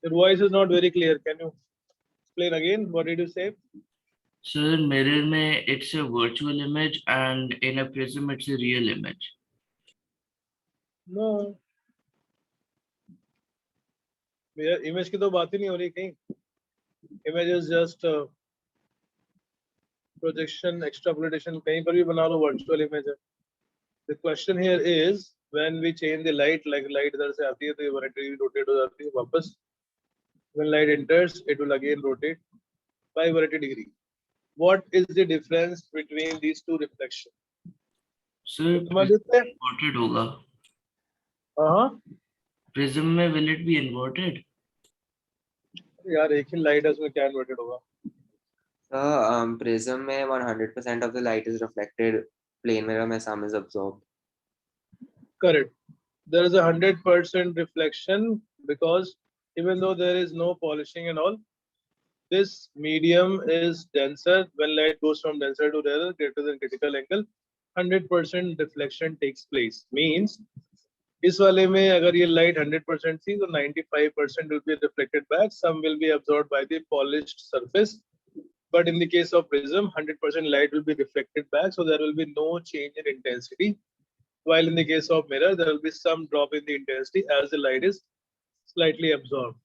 Your voice is not very clear. Can you explain again? What did you say? Sir, mirror में it's a virtual image and in a prism it's a real image. No. मेरा image की तो बात ही नहीं हो रही कहीं. Image is just projection, extrapolation. कहीं पर भी बना लो virtual image है. The question here is when we change the light, like light इधर से आती है तो ये vertically rotate हो जाती है वापस. When light enters, it will again rotate by 180 degree. What is the difference between these two reflections? Sir, inverted होगा. Prism में will it be inverted? यार एक ही light है उसमें क्या inverted होगा? Prism में 100% of the light is reflected. Plane mirror में some is absorbed. Correct. There is 100% reflection because even though there is no polishing and all, this medium is denser. When light goes from denser to rarer, greater than critical angle, 100% reflection takes place. Means इस वाले में अगर ये light 100% थी तो 95% will be reflected back. Some will be absorbed by the polished surface. But in the case of prism, 100% light will be reflected back, so there will be no change in intensity. While in the case of mirror, there will be some drop in the intensity as the light is slightly absorbed.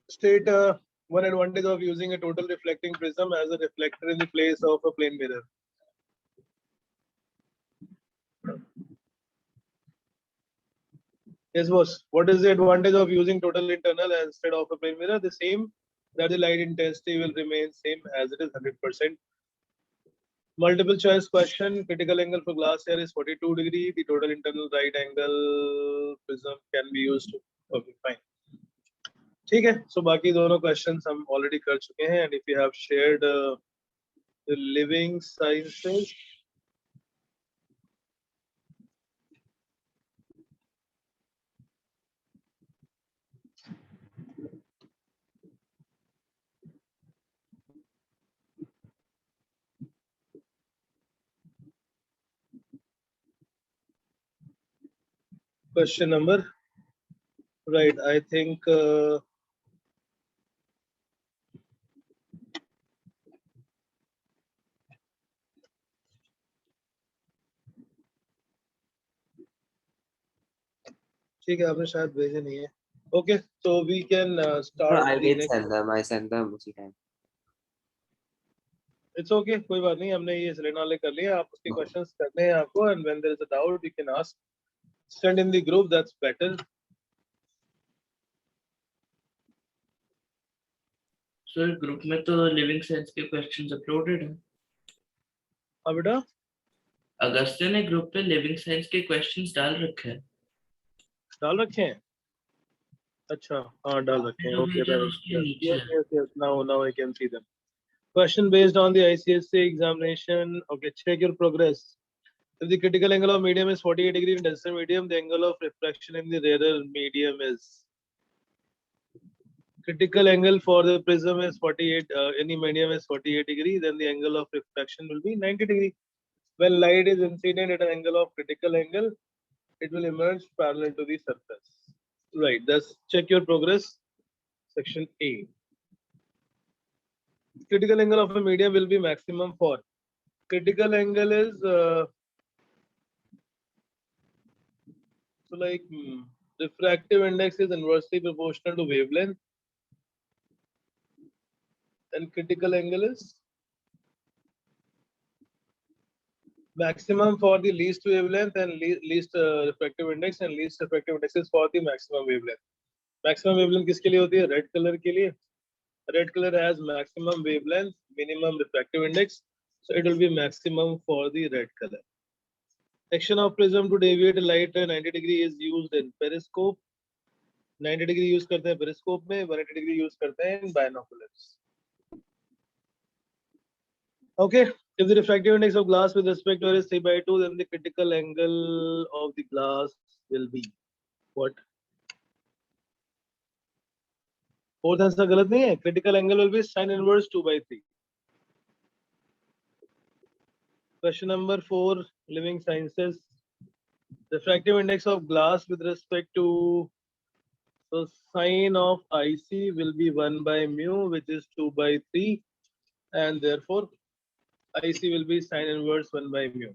State one advantage of using a total reflecting prism as a reflector in the place of a plane mirror. Yes, boss. What is the advantage of using total internal instead of a plane mirror? The same, that the light intensity will remain same as it is 100%. Multiple choice question. Critical angle for glass here is 42 degree. The total internal right angle prism can be used. Okay, fine. ठीक है. So बाकी दोनों questions हम already कर चुके हैं. And if you have shared the living sciences. Question number, right? I think ठीक है, आपने शायद भेजे नहीं है. Okay, so we can start. I did send them. I sent them उसी time. It's okay, कोई बात नहीं. हमने ये select वाले कर लिया. आप उसके questions करने हैं आपको, and when there is a doubt, you can ask. Send in the group. That's better. Sir, group में तो living science के questions uploaded हैं. हाँ बेटा. अगस्त्य ने group पे living science के questions डाल रखे हैं. डाल रखे हैं. अच्छा, हाँ डाल रखे हैं. Okay, right. Yes. Now I can see them. Question based on the ICSE examination. Okay, check your progress. If the critical angle of medium is 48 degree in denser medium, the angle of refraction in the rarer medium is. Critical angle for the prism is 48. Any medium is 48 degree. Then the angle of refraction will be 90 degree. When light is incident at an angle of critical angle, it will emerge parallel to the surface. Right. Thus, check your progress. Section A. Critical angle of a medium will be maximum for. Critical angle is so like refractive index is inversely proportional to wavelength, and critical angle is maximum for the least wavelength and least refractive index, and least refractive index is for the maximum wavelength. Maximum wavelength किसके लिए होती है? Red color के लिए. Red color has maximum wavelength, minimum refractive index, so it will be maximum for the red color. Action of prism to deviate light 90 degree is used in periscope. 90 degree use करते हैं periscope में, 180 degree use करते हैं in binoculars. Okay, if the refractive index of glass with respect to is 3/2, then the critical angle of the glass will be what? Fourth answer गलत नहीं है. Critical angle will be sin inverse 2/3. Question number 4. living sciences. Refractive index of glass with respect to, so sine of IC will be 1 by mu, which is 2 by 3, and therefore IC will be sine inverse 1 by mu.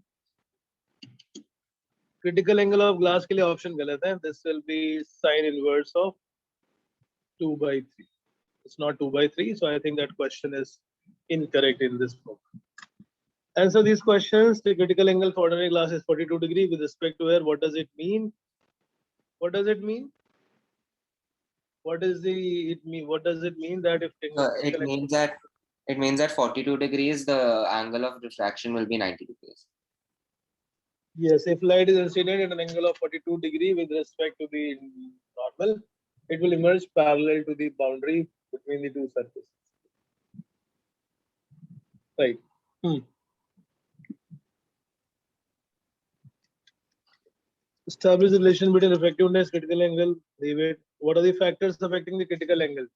Critical angle of glass के लिए option गलत है. This will be sine inverse of 2 by 3. It's not 2 by 3, so I think that question is incorrect in this book. Answer these questions. The critical angle for ordinary glass is 42 degree with respect to air. What does it mean? What does it mean? What is the it mean? What does it mean that if It means that 42 degrees, the angle of refraction will be 90 degrees. Yes, if light is incident at an angle of 42 degree with respect to the normal, it will emerge parallel to the boundary between the two surfaces. Right. Establish the relation between refractiveness, critical angle, the weight. What are the factors affecting the critical angle?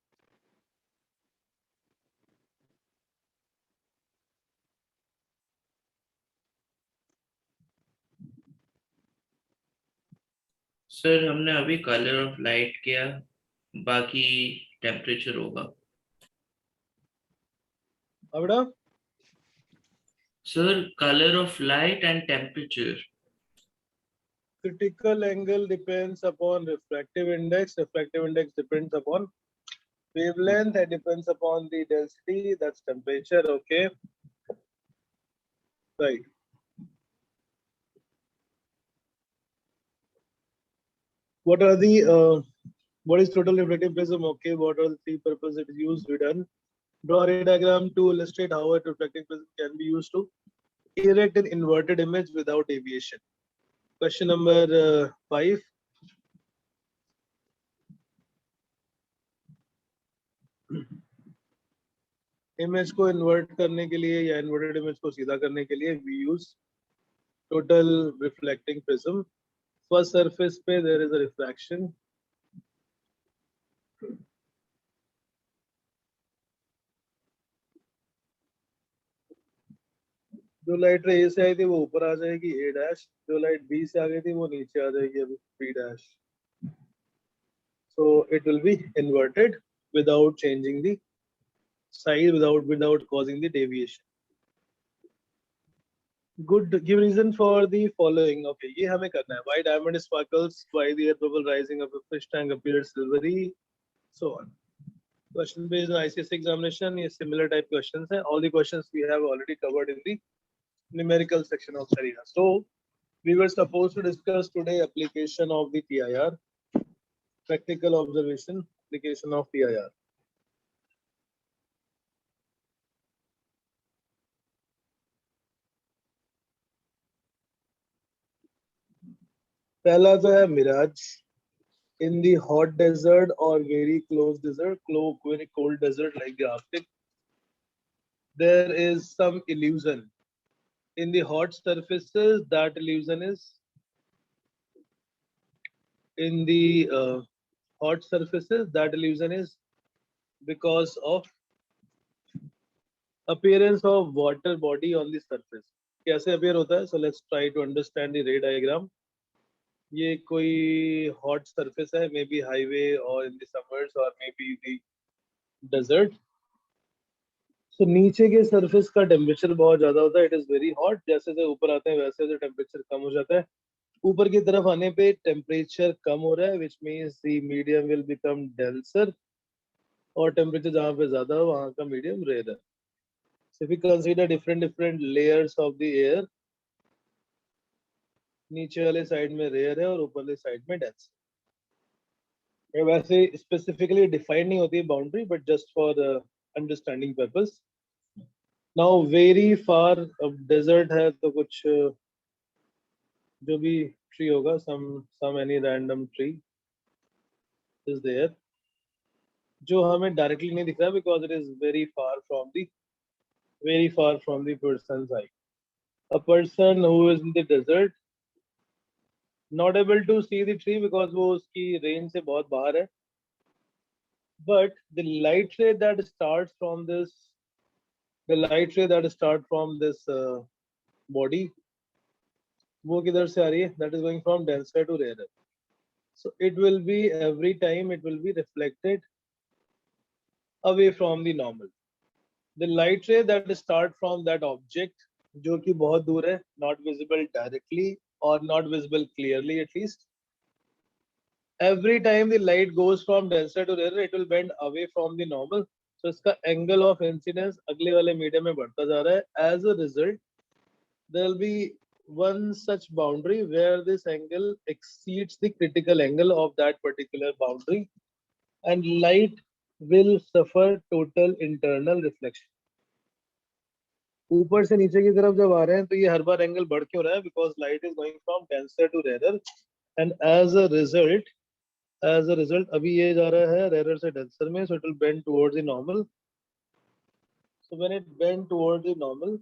Sir हमने अभी colour of light किया, बाकी temperature होगा. Avada? Sir colour of light and temperature. Critical angle depends upon refractive index. Refractive index depends upon wavelength and depends upon the density. That's temperature. Okay. Right. What are the what is total refractive prism? Okay. What are the three purposes it is used? We done. Draw a ray diagram to illustrate how a refractive prism can be used to erect an inverted image without deviation. Question number 5. Image को invert करने के लिए या inverted image को सीधा करने के लिए we use total reflecting prism. First surface पे देयर इज अ रिफ्रैक्शन. जो लाइट रे ए से आई थी वो ऊपर आ जाएगी ए डैश. जो लाइट बी से आ गई थी वो नीचे आ जाएगी अभी B dash. So it will be inverted without changing the size, without causing the deviation. Good. Give reason for the following. Okay, ये हमें करना है. Why diamond sparkles? Why the air bubble rising of a fish tank appeared silvery? So on. Question based on ICSE examination. ये similar type questions हैं. All the questions we have already covered in the numerical section of Sarina. So we were supposed to discuss today application of the TIR. Practical observation, application of TIR. पहला तो है Miraj. In the hot desert or very close desert, very cold desert like the Arctic, there is some illusion. In the hot surfaces, that illusion is in the hot surfaces, that illusion is because of appearance of water body on the surface. कैसे appear होता है? So let's try to understand the ray diagram. ये कोई hot surface है, maybe highway or in the summers or maybe the desert. So नीचे के surface का temperature बहुत ज़्यादा होता है. It is very hot. जैसे जैसे ऊपर आते हैं वैसे वैसे temperature कम हो जाता है. ऊपर की तरफ आने पे temperature कम हो रहा है, which means the medium will become denser. और temperature जहाँ पे ज़्यादा हो वहाँ का medium rarer. So if we consider different layers of the air, नीचे वाले साइड में रेयर है और ऊपर वाले साइड में डेंस. वैसे स्पेसिफिकली डिफाइन नहीं होती है boundary, but just for understanding purpose. Now very far अब डेजर्ट है तो कुछ जो भी ट्री होगा, some any random tree is there जो हमें डायरेक्टली नहीं दिख रहा because it is very far from the person's eye. A person who is in the desert not able to see the tree because वो उसकी range से बहुत बाहर है. But the light ray that starts from this body वो किधर से आ रही है? That is going from denser to rarer. So it will be every time it will be reflected away from the normal. The light ray that start from that object जो कि बहुत दूर है, not visible directly or not visible clearly at least. Every time the light goes from denser to rarer, it will bend away from the normal. So इसका angle of incidence अगले वाले medium में बढ़ता जा रहा है. As a result, there will be one such boundary where this angle exceeds the critical angle of that particular boundary, and light will suffer total internal reflection. ऊपर से नीचे की तरफ जब आ रहे हैं तो ये हर बार एंगल बढ़ क्यों रहा है? Because light is going from denser to rarer, and as a result अभी ये जा रहा है रेरर से डेंसर में, so it will bend towards the normal. So when it bend towards the normal,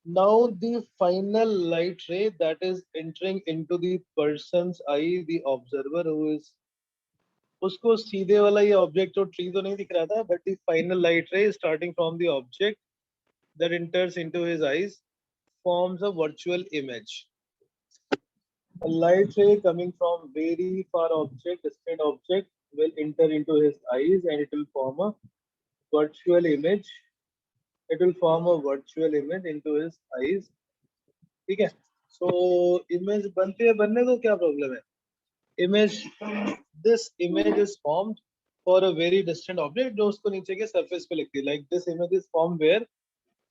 now the final light ray that is entering into the person's eye, the observer who is, उसको सीधे वाला ये object तो tree तो नहीं दिख रहा था, बट द फाइनल लाइट रे starting from the object that enters into his eyes forms a virtual image. A light ray coming from very far object, distant object, will enter into his eyes and it will form a virtual image. It will form a virtual image into his eyes. ठीक है? So image बनती है, बनने दो, क्या problem है? Image, this image is formed for a very distant object जो उसको नीचे के surface पे लिखती है. Like this image is formed where?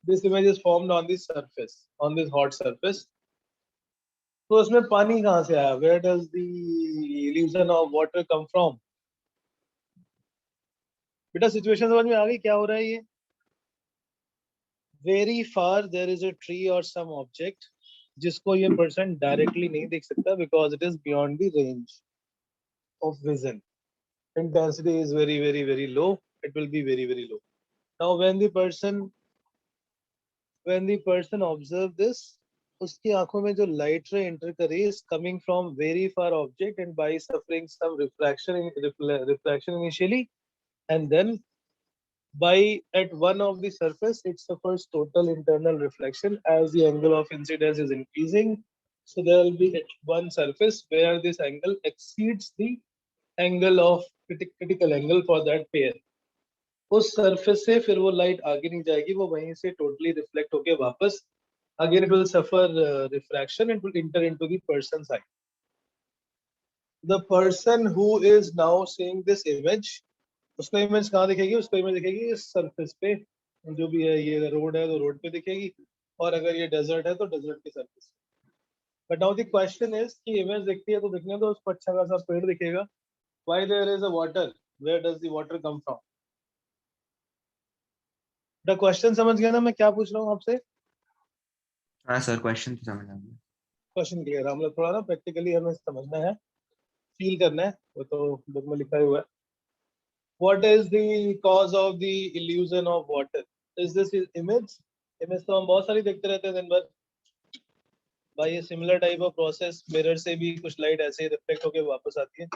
This image is formed on the surface, on this hot surface. तो उसमें पानी कहाँ से आया? Where does the illusion of water come from? बेटा सिचुएशन समझ में आ गई क्या हो रहा है? ये very far there is a tree or some object जिसको ये person directly नहीं देख सकता because it is beyond the range of vision. Intensity is very low. It will be very low. Now when the person observe this, उसकी आंखों में जो light ray enter कर रही है is coming from very far object and by suffering some refraction initially, and then by at one of the surface it suffers total internal reflection as the angle of incidence is increasing. So there will be at one surface where this angle exceeds the angle of critical angle for that pair. उस surface से फिर वो light आगे नहीं जाएगी, वो वहीं से totally reflect होके वापस again it will suffer refraction and will enter into the person's eye. The person who is now seeing this image, उसको इमेज कहाँ दिखेगी? उसको इमेज दिखेगी इस सरफेस पे, जो भी है, ये रोड है तो रोड पे दिखेगी, और अगर ये डेजर्ट है तो डेजर्ट के surface. But now the question is कि इमेज दिखती है तो दिखने दो, उसको अच्छा खासा पेड़ दिखेगा. Why there is a water? Where does the water come from? The question समझ गया ना मैं क्या पूछ रहा हूँ आपसे? हाँ सर, क्वेश्चन तो समझ आ गया. Question clear? हम लोग थोड़ा ना प्रैक्टिकली हमें समझना है, फील करना है, वो तो बुक में लिखा हुआ है. What is the cause of the illusion of water? Is this image? Image तो हम बहुत सारी देखते रहते हैं दिन भर. भाई ये similar type of process, mirror से भी कुछ लाइट ऐसे रिफ्लेक्ट होके वापस आती है.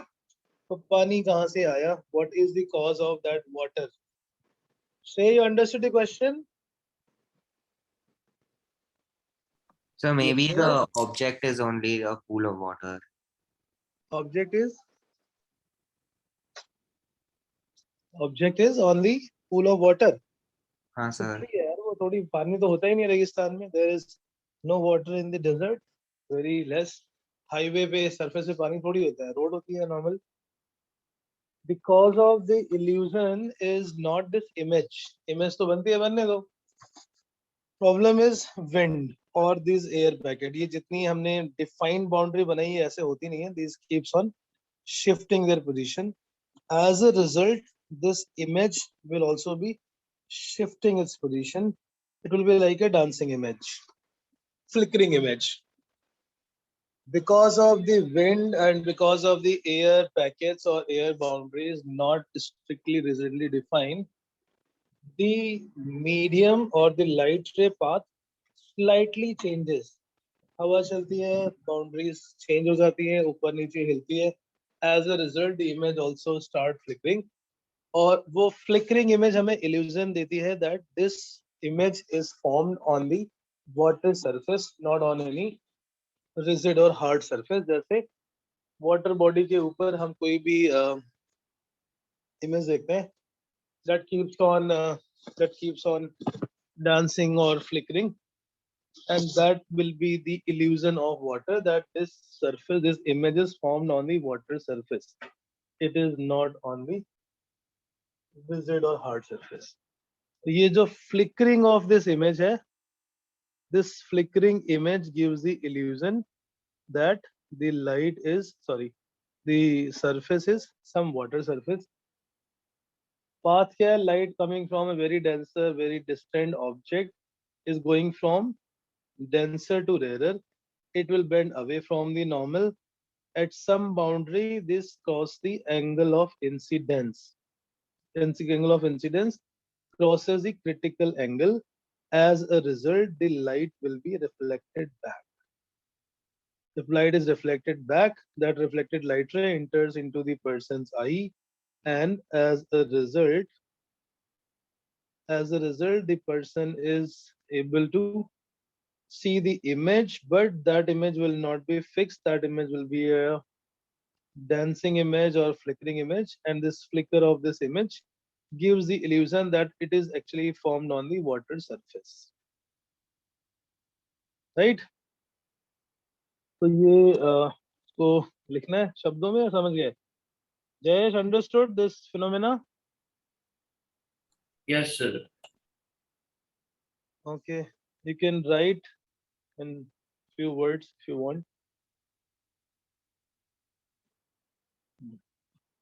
तो पानी कहाँ से आया? What is the cause of that water? Say you understood the question. So maybe Yes, the object is only a pool of water. Object is on the pool of water. हाँ तो सर. ठीक है यार, वो थोड़ी पानी तो होता ही नहीं रेगिस्तान में. There is no water in the desert, very less. Highway पे सरफेस पे पानी थोड़ी होता है, रोड होती है normal. The cause of the illusion is not this image. Image तो बनती है, बनने दो. Problem is wind or this air packet. ये जितनी हमने defined boundary बनाई है ऐसे होती नहीं है. These keeps on shifting their position. As a result, this image will also be shifting its position. It will be like a dancing image, flickering image. Because of the wind and because of the air packets or air boundaries not strictly rigidly defined, the medium or the light ray path slightly changes. हवा चलती है, boundaries change हो जाती है, ऊपर नीचे हिलती है. As a result, the image also start flickering. और वो flickering image हमें illusion देती है that this image is formed on the water surface, not on any rigid or hard surface. जैसे water body के ऊपर हम कोई भी image देखते हैं that keeps on dancing or flickering, and that will be the illusion of water, that this image is formed on the water surface. It is not on the rigid or hard surface. तो ये जो flickering of this image है, this flickering image gives the illusion that the surface is some water surface. Path क्या है? Light coming from a very denser, very distant object is going from denser to rarer. It will bend away from the normal. At some boundary, this crosses the angle of incidence. Angle of incidence crosses the critical angle. As a result, the light will be reflected back. If light is reflected back, that reflected light ray enters into the person's eye, and as a result, the person is able to see the image, but that image will not be fixed. That image will be a dancing image or flickering image, and this flicker of this image gives the illusion that it is actually formed on the water surface. Right? तो ये को लिखना है शब्दों में, समझ गए? Jayesh understood this phenomena? Yes, sir. Okay, you can write in few words if you want.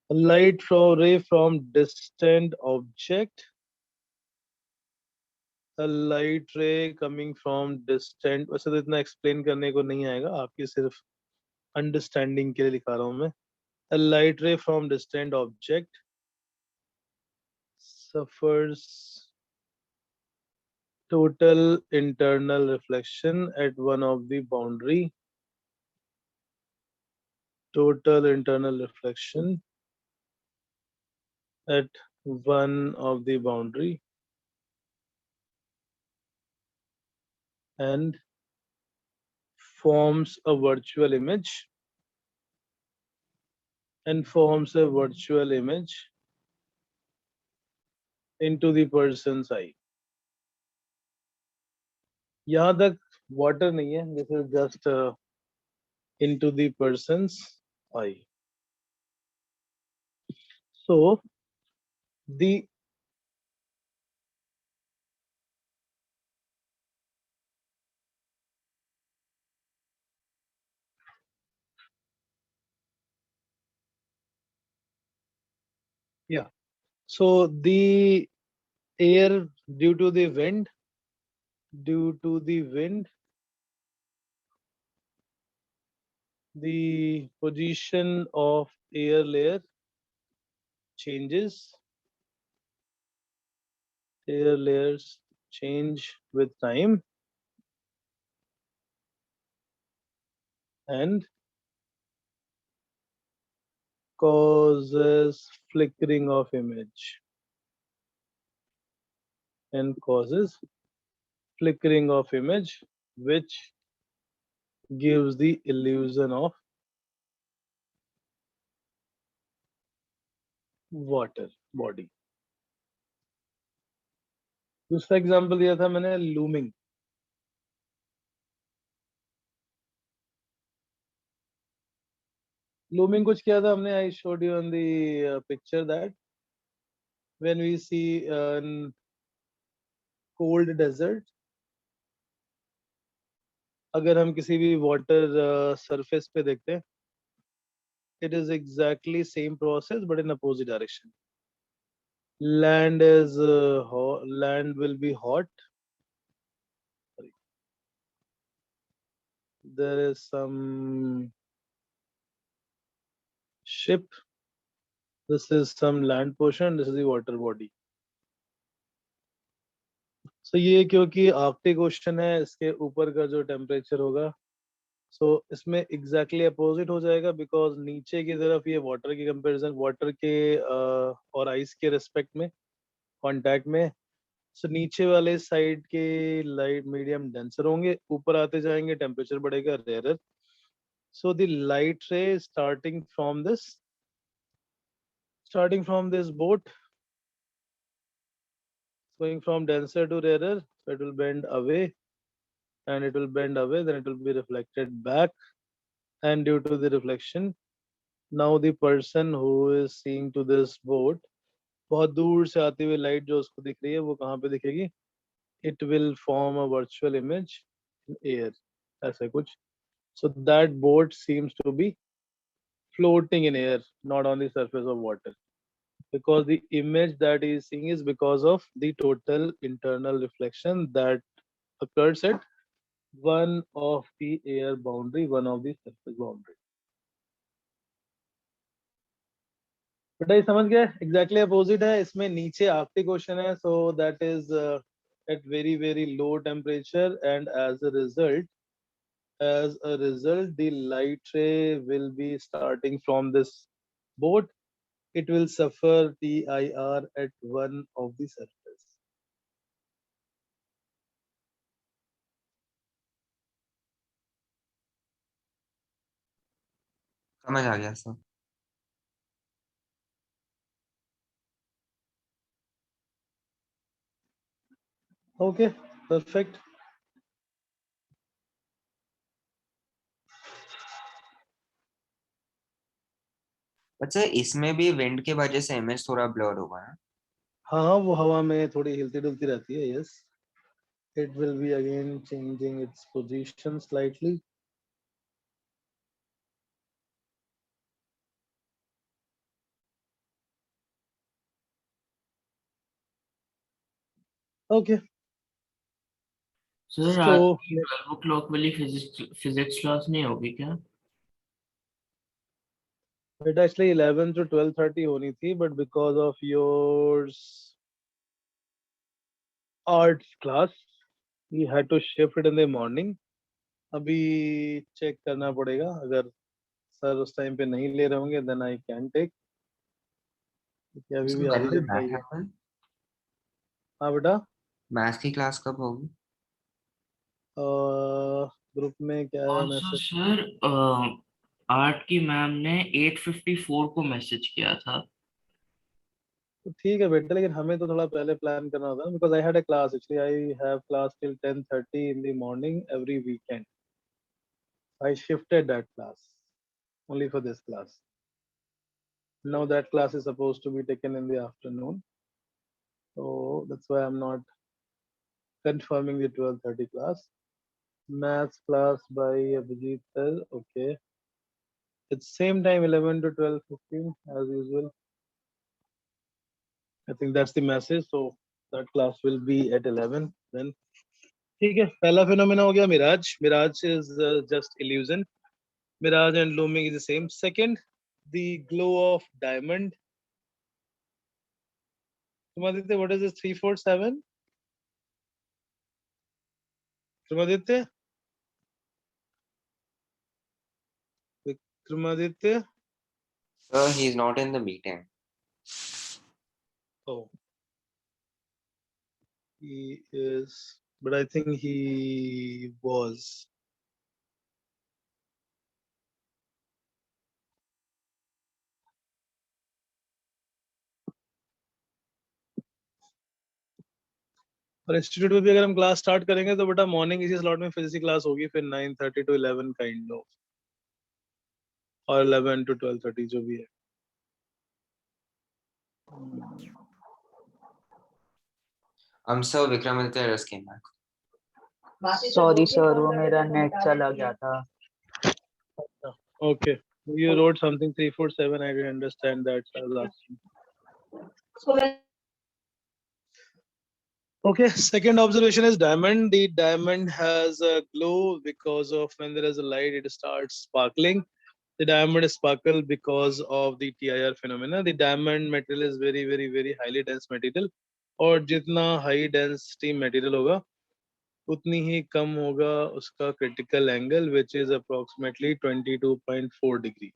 A light ray from distant object. A light ray coming from distant. वैसे तो इतना explain करने को नहीं आएगा, आपकी सिर्फ understanding के लिए लिखा रहा हूँ मैं. A light ray from distant object suffers total internal reflection at one of the boundary. Total internal reflection at one of the boundary, and forms a virtual image, into the person's eye. यहाँ तक water नहीं है, this is just into the person's eye. So the so the air, due to the wind, the position of air layer changes. Air layers change with time, and causes flickering of image, which gives the illusion of water body. दूसरा example दिया था मैंने, looming. Looming कुछ किया था हमने. I showed you on the picture that when we see cold desert, अगर हम किसी भी water surface पे देखते हैं, it is exactly same process but in opposite direction. Land will be hot. Sorry. There is some ship. This is some land portion. This is the water body. So ये क्योंकि Arctic ocean है, इसके ऊपर का जो temperature होगा, so इसमें exactly opposite हो जाएगा, because नीचे की तरफ ये वाटर की कंपैरिजन, वाटर के और आइस के रेस्पेक्ट में, कांटेक्ट में, सो नीचे वाले साइड के लाइट मीडियम डेंसर होंगे, ऊपर आते जाएंगे टेम्परेचर बढ़ेगा rare. So the light ray starting from this boat, going from denser to rarer, so it will bend away, and it will bend away, then it will be reflected back, and due to the reflection, now the person who is seeing to this boat, बहुत दूर से आती हुई light जो उसको दिख रही है वो कहाँ पे दिखेगी? It will form a virtual image in air, ऐसा कुछ. So that boat seems to be floating in air, not on the surface of water, because the image that he is seeing is because of the total internal reflection that occurs at one of the air boundary, one of the surface boundary. बेटा ये समझ गए? Exactly opposite है, इसमें नीचे आखिरी question है, so that is at very very low temperature, and as a result the light ray will be starting from this boat. It will suffer TIR at one of the surface. समझ आ गया sir. Okay, perfect. अच्छा, इसमें भी wind के वजह से image थोड़ा blurred होगा ना? हाँ, वो हवा में थोड़ी हिलती डुलती रहती है. Yes, it will be again changing its position slightly. Okay, sir so आज 12 o'clock वाली फिजिक्स क्लास नहीं होगी क्या? it actually 11 to 12:30 होनी थी, but because of yours art class, we had to shift it in the morning. अभी check करना पड़ेगा, अगर सर उस टाइम पे नहीं ले रहे होंगे then I can take, क्योंकि अभी भी When आधी will जगह that ही है. happen? हाँ बेटा, मैथ्स की क्लास कब होगी? ग्रुप में क्या है ऑल्सो मैसेज? सर आर्ट की मैम ने 8:54 को मैसेज किया था. तो ठीक है बेटा, लेकिन हमें तो थोड़ा पहले प्लान करना होगा, because I had a class, actually I have class till 10:30 in the morning every weekend. I shifted that class only for this class. Now that class is supposed to be taken in the afternoon, so that's why I'm not confirming the 12:30 class. Maths class by Abhijit sir, okay. It's same time 11 to 12:15 as usual. I think that's the message, so that class will be at 11 then. ठीक है, पहला phenomena हो गया mirage. Mirage is just illusion. Mirage and looming is the same. Second, the glow of diamond. Sumaditya, what is this 347? Sumaditya? Vikramaditya? Sir, he is not in the meeting. Oh. He is, but I think he was. और institute में भी अगर हम class start करेंगे तो बेटा morning इसी slot में फिजिक्स की क्लास होगी, फिर 9:30 to 11 काइंड ऑफ, और 11 to 12:30 जो भी है. Sir, Vikramaditya just came back. Sorry sir, वो मेरा नेट चला गया था. Okay, you wrote something 347. I didn't understand that, so I was asking. Okay, second observation is diamond. The diamond has a glow because of when there is a light, it starts sparkling. The diamond sparkle because of the TIR phenomena. The diamond material is very, very, very highly dense material. और जितना high density material होगा, उतनी ही कम होगा उसका critical angle, which is approximately 22.4 degree.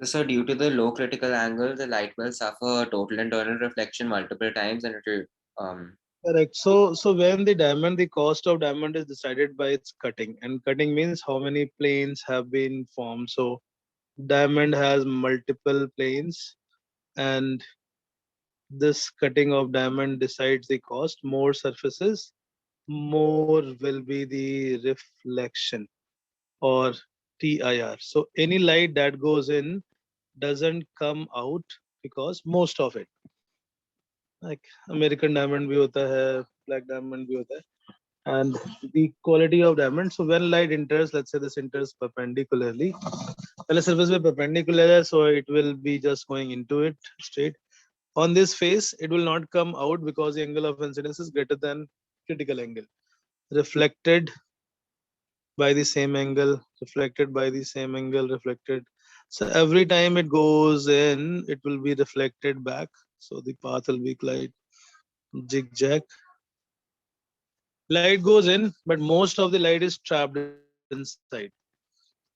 So due to the low critical angle, the light will suffer total internal reflection multiple times, and it will Correct. So when the diamond, the cost of diamond is decided by its cutting, and cutting means how many planes have been formed. So diamond has multiple planes, and this cutting of diamond decides the cost. More surfaces, more will be the reflection or TIR. So any light that goes in doesn't come out because most of it, like American diamond भी होता है, black diamond भी होता है, and the quality of diamond. So when light enters, let's say this enters perpendicularly, पहले surface पे perpendicular है, so it will be just going into it straight. On this face, it will not come out because the angle of incidence is greater than critical angle. Reflected by the same angle, reflected by the same angle, reflected. So every time it goes in, it will be reflected back. So the path will be like zigzag. Light goes in, but most of the light is trapped inside.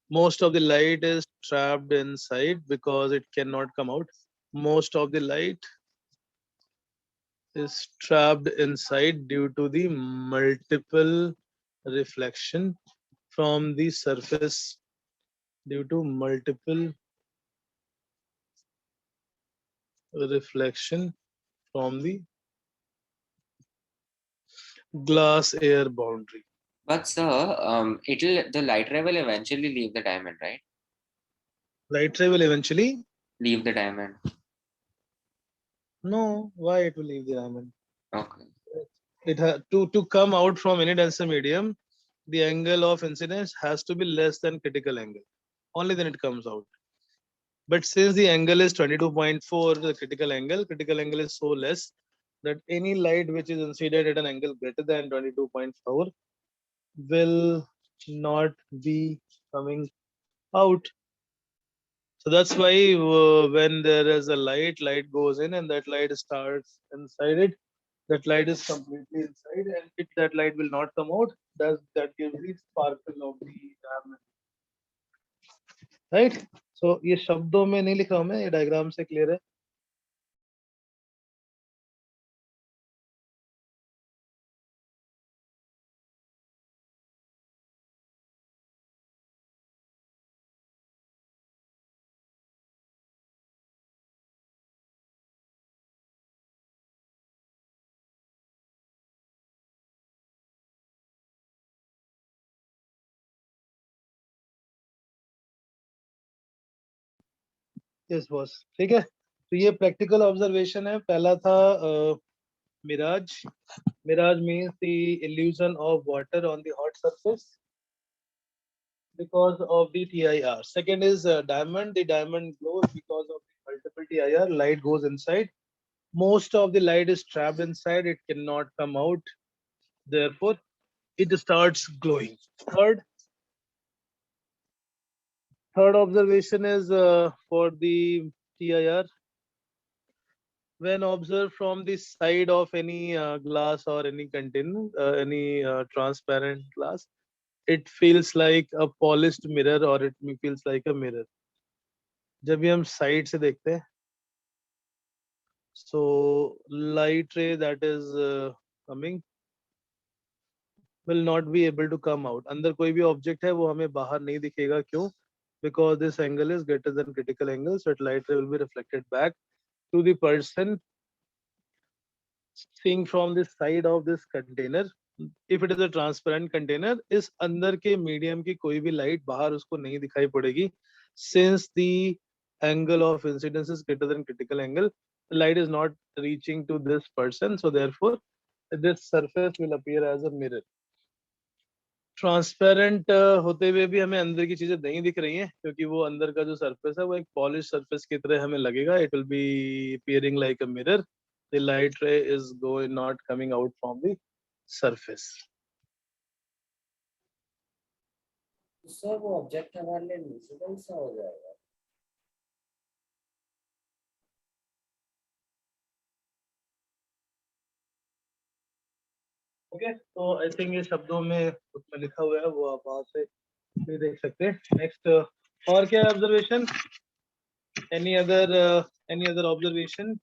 Most of the light is trapped inside because it cannot come out. Most of the light is trapped inside due to the multiple reflection from the surface, due to multiple reflection from the glass air boundary. But sir, the light ray will eventually leave the diamond, right? Light ray will eventually, Leave the diamond. no, why it will leave the diamond? Okay. It has to come out from any denser medium, the angle of incidence has to be less than critical angle. Only then it comes out. But since the angle is 22.4, the critical angle is so less that any light which is incident at an angle greater than 22.4 will not be coming out. So that's why when there is a light goes in and that light starts inside it. That light is completely inside, and that light will not come out. That gives the sparkle of the diamond, right? So ये शब्दों में नहीं लिखा हूं मैं, ये diagram से clear है. Yes boss, ठीक है. तो ये प्रैक्टिकल ऑब्जर्वेशन है. पहला था Miraj. Mirage means the illusion of water on the hot surface because of the TIR. Second is diamond. The diamond glows because of the multiple TIR. Light goes inside. Most of the light is trapped inside. It cannot come out. Therefore, it starts glowing. Third observation is for the TIR. When observed from the side of any glass or any container, any transparent glass, it feels like a polished mirror or it feels like a mirror. जब भी हम side से देखते हैं, so light ray that is coming will not be able to come out. अंदर कोई भी object है वो हमें बाहर नहीं दिखेगा. क्यों? Because this angle is greater than critical angle, so light ray will be reflected back to the person seeing from the side of this container. If it is a transparent container, इस अंदर के medium की कोई भी light बाहर उसको नहीं दिखाई पड़ेगी. Since the angle of incidence is greater than critical angle, the light is not reaching to this person, so therefore this surface will appear as a mirror. Transparent होते हुए भी हमें अंदर की चीजें नहीं दिख रही हैं क्योंकि वो अंदर का जो सरफेस है वो एक पॉलिश सरफेस की तरह हमें लगेगा. It will be appearing like a mirror. The light ray is going not coming out from the surface. Sir वो ऑब्जेक्ट हमारे लिए विजिबल सा हो जाएगा. ओके, तो आई थिंक ये शब्दों में उसमें लिखा हुआ है वो आप वहां से भी देख सकते हैं. नेक्स्ट और क्या observation? Any other observation?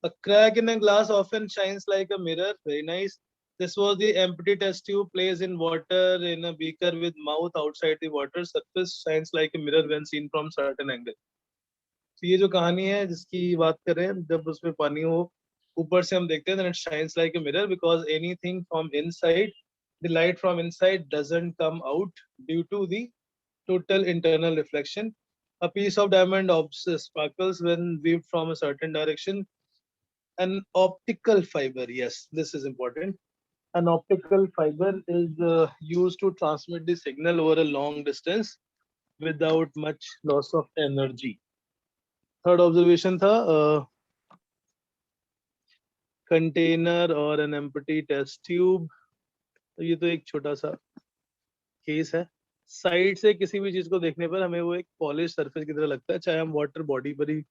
A crack in a glass often shines like a mirror. Very nice. This was the empty test tube placed in water in a beaker with mouth outside the water surface shines like a mirror when seen from certain angle. तो ये जो कहानी है जिसकी बात कर रहे हैं, जब उसमें पानी हो ऊपर से हम देखते हैं, then it shines like a mirror because anything from inside, the light from inside doesn't come out due to the total internal reflection. A piece of diamond sparkles when viewed from a certain direction. An optical fiber, yes, this is important. An optical fiber is used to transmit the signal over a long distance without much loss of energy. Third observation था container और an empty test tube. तो ये तो एक छोटा सा case है. Side से किसी भी चीज को देखने पर हमें वो एक पॉलिश सरफेस की तरह लगता है, चाहे हम वाटर बॉडी पर ही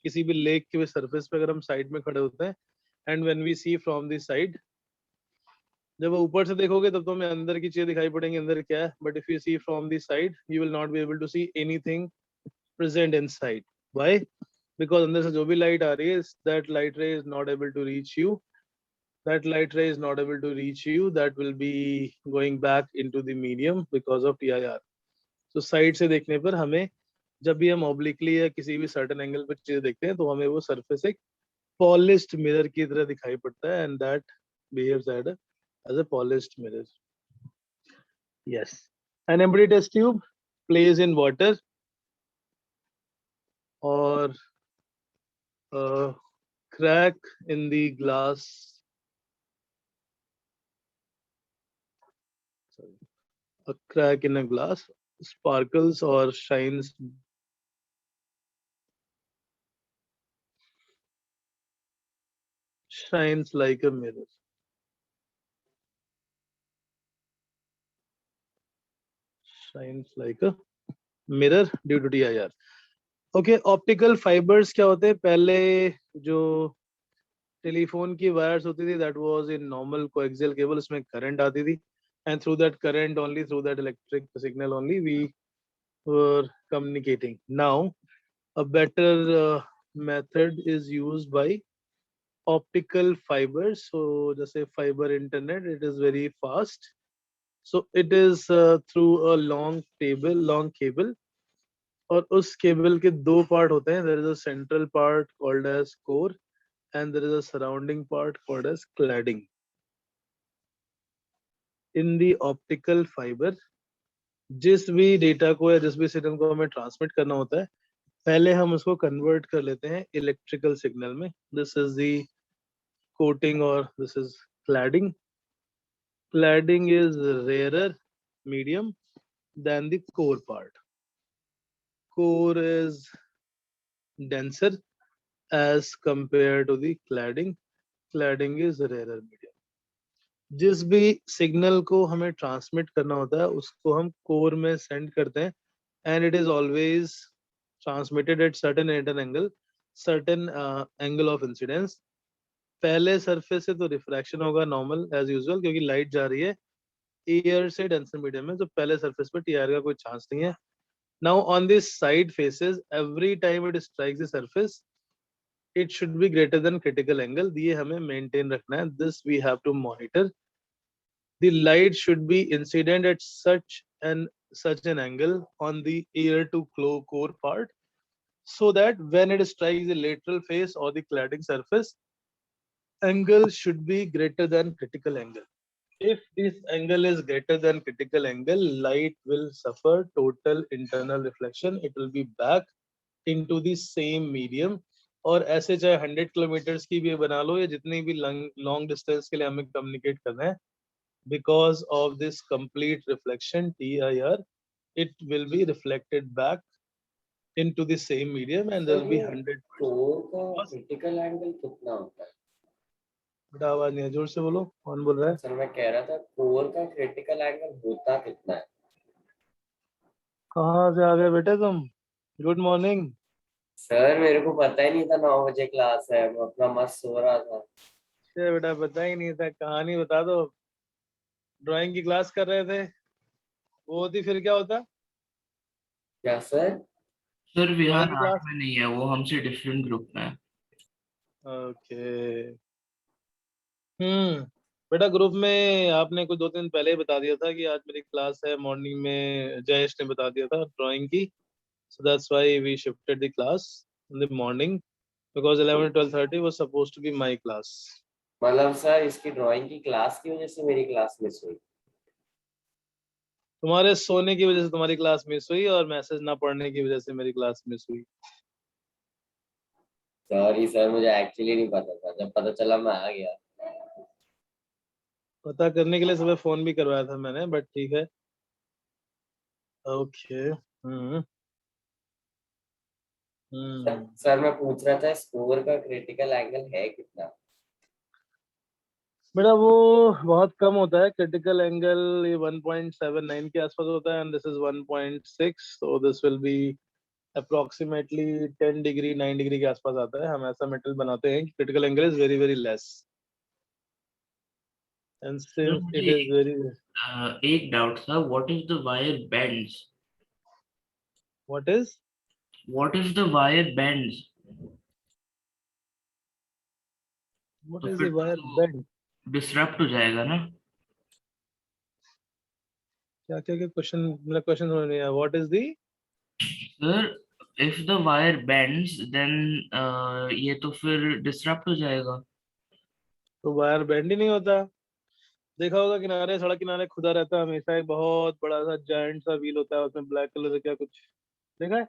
किसी भी लेक के सरफेस पे अगर हम साइड में खड़े होते हैं. And when we see from the side, जब वो ऊपर से देखोगे तब तो हमें अंदर की चीजें दिखाई पड़ेंगी, अंदर क्या है. But if you see from the side you will not be able to see anything present inside. Why? Because अंदर से जो भी लाइट आ रही है, that light ray is not able to reach you. That light ray is not able to reach you. That will be going back into the medium because of TIR. So side से देखने पर हमें जब भी हम obliquely या किसी भी certain angle पर चीजें देखते हैं तो हमें वो surface एक polished mirror की तरह दिखाई पड़ता है, and that behaves as a polished mirror. Yes. An empty test tube placed in water or a crack in the glass. A crack in a glass sparkles or shines like a mirror. Shines like a mirror due to TIR. Okay, optical fibers क्या होते हैं? पहले जो telephone की wires होती थी, that was in normal coaxial cable, उसमें current आती थी, and through that current only, through that electric signal only, we were communicating. Now a better method is used by optical fibers. So जैसे fiber internet, it is very fast. So it is through a long cable. और उस cable के दो part होते हैं. There is a central part called as core and there is a surrounding part called as cladding. In the optical fiber, जिस भी data को या जिस भी सिग्नल को हमें ट्रांसमिट करना होता है, पहले हम उसको कन्वर्ट कर लेते हैं इलेक्ट्रिकल सिग्नल में. This is the coating or this is cladding. Cladding is rarer medium than the core part. Core is denser as compared to the cladding. Cladding is rarer medium. जिस भी signal को हमें transmit करना होता है उसको हम कोर में सेंड करते हैं, and it is always transmitted at certain angle, certain angle of incidence. पहले सरफेस से तो रिफ्रैक्शन होगा नॉर्मल एज यूजुअल, क्योंकि लाइट जा रही है एयर से डेंसर मीडियम में, तो पहले सरफेस पर टीआर का कोई चांस नहीं है. Now on this side faces, every time it strikes the surface, it should be greater than critical angle. ये हमें मेंटेन रखना है. This we have to monitor. The light should be incident at such an angle on the ear to core part, so that when it strikes the lateral face or the cladding surface, angle should be greater than critical angle. If this angle is greater than critical angle, light will suffer total internal reflection. It will be back into the same medium. और ऐसे चाहे 100 kilometres की भी बना लो या जितनी भी long distance के लिए हमें कम्युनिकेट करना है, because of this complete reflection TIR, it will be reflected back into the same medium and there will be 100%. Core का क्रिटिकल एंगल कितना होता है? बेटा आवाज नहीं है, जोर से बोलो. कौन बोल रहा है? सर मैं कह रहा था कोर का क्रिटिकल एंगल होता कितना है? कहाँ से आ गए बेटे तुम? Good morning. सर मेरे को पता ही नहीं था 9 बजे क्लास है, मैं अपना मस्त सो रहा था. बेटा पता ही नहीं था. कहानी बता दो. ड्राइंग की क्लास कर रहे थे, वो होती फिर क्या होता? क्या सर? सर विहान तुम्हारी 8 क्लास में नहीं है, वो हमसे डिफरेंट ग्रुप में है। ओके। बेटा ग्रुप में आपने कुछ 2 दिन पहले ही बता दिया था कि आज मेरी क्लास है मॉर्निंग में, जयेश ने बता दिया था ड्राइंग की। So that's why we shifted the class in the morning because 11 12:30 was supposed to be my class. मतलब सर इसकी ड्राइंग की क्लास की वजह से मेरी क्लास मिस हुई। तुम्हारे सोने की वजह से तुम्हारी क्लास मिस हुई और मैसेज ना पढ़ने की वजह से मेरी क्लास मिस हुई। सॉरी सर, मुझे एक्चुअली नहीं पता था, जब पता चला मैं आ गया। पता करने के लिए सुबह फोन भी करवाया था मैंने, बट ठीक है। ओके। हम्म हम्म सर मैं पूछ रहा था स्कोर का क्रिटिकल एंगल है कितना? बेटा वो बहुत कम होता है क्रिटिकल एंगल, ये 1.79 के आसपास होता है and this is 1.6, so this will be approximately 10 degree 9 degree के आसपास आता है। हम ऐसा मेटल बनाते हैं कि critical angle is very very less and sir since मुझे इट इज वेरी। एक डाउट था, what is the wire bends? What is what is the wire bends? What तो इज फिर द वायर तो बेंड? डिसरप्ट हो जाएगा ना। क्या क्या क्या क्वेश्चन, मेरा क्वेश्चन समझ नहीं आया। What is the? Sir if the wire bends then ये तो फिर डिसरप्ट हो जाएगा। तो वायर बेंड ही नहीं होता। देखा होगा किनारे, सड़क किनारे खुदा रहता है हमेशा, एक बहुत बड़ा सा जायंट सा व्हील होता है, उसमें ब्लैक कलर का कुछ देखा है?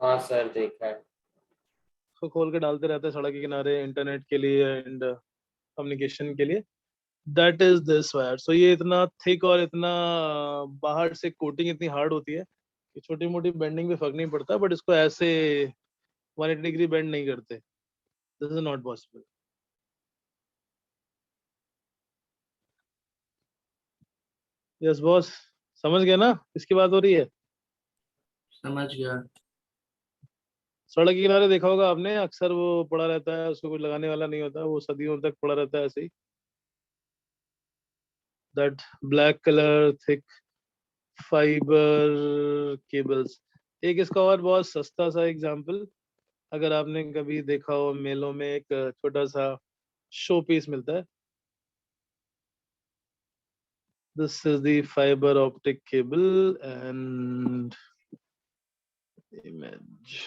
हाँ सर देखा है। उसको खोल के डालते रहते हैं सड़क के किनारे इंटरनेट के लिए एंड कम्युनिकेशन के लिए। That is this wire. So ये इतना थिक और इतना बाहर से कोटिंग इतनी हार्ड होती है कि छोटी मोटी बेंडिंग में फर्क नहीं पड़ता, बट इसको ऐसे 180 डिग्री बेंड नहीं करते। This is not possible. Yes boss, समझ गया ना किसकी बात हो रही है? समझ गया। सड़क के किनारे देखा होगा आपने, अक्सर वो पड़ा रहता है, उसको कुछ लगाने वाला नहीं होता, वो सदियों तक पड़ा रहता है ऐसे ही। That black colour thick fibre cables. एक इसका और बहुत सस्ता सा एग्जांपल, अगर आपने कभी देखा हो मेलों में एक छोटा सा शो पीस मिलता है। This is the fibre optic cable and image.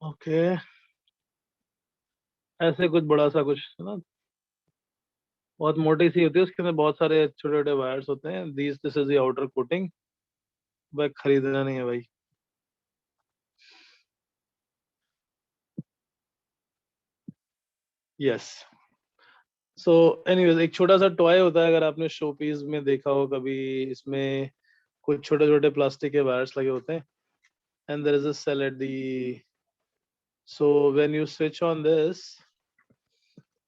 Okay, ऐसे कुछ बड़ा सा कुछ है ना, बहुत मोटी सी होती है, उसके अंदर बहुत सारे छोटे छोटे वायर्स होते हैं। This is the outer coating. भाई खरीदना नहीं है भाई। यस। सो एनीवेज, एक छोटा सा टॉय होता है, अगर आपने शो पीस में देखा हो कभी, इसमें कुछ छोटे छोटे प्लास्टिक के वायर्स लगे होते हैं and there is a cell at the. So when you switch on this,